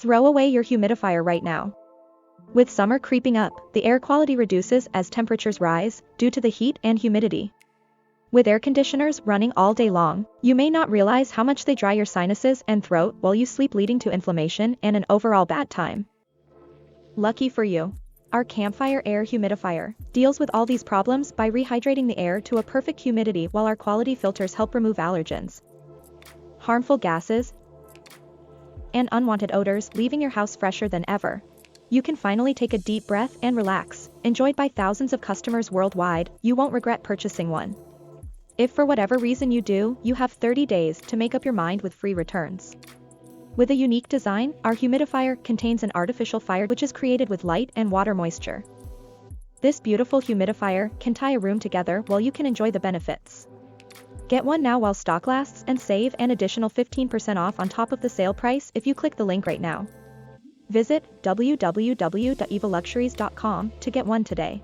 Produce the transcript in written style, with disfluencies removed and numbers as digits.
Throw away your humidifier right now. With summer creeping up, the air quality reduces as temperatures rise due to the heat and humidity. With air conditioners running all day long, you may not realize how much they dry your sinuses and throat while you sleep, leading to inflammation and an overall bad time. Lucky for you, our Campfire Air Humidifier deals with all these problems by rehydrating the air to a perfect humidity, while our quality filters help remove allergens, harmful gases, and unwanted odors, leaving your house fresher than ever. You can finally take a deep breath and relax. Enjoyed by thousands of customers worldwide, you won't regret purchasing one. If for whatever reason you do, you have 30 days to make up your mind with free returns. With a unique design, our humidifier contains an artificial fire which is created with light and water moisture. This beautiful humidifier can tie a room together while you can enjoy the benefits. Get one now while stock lasts and save an additional 15% off on top of the sale price if you click the link right now. Visit www.evoluxuries.com to get one today.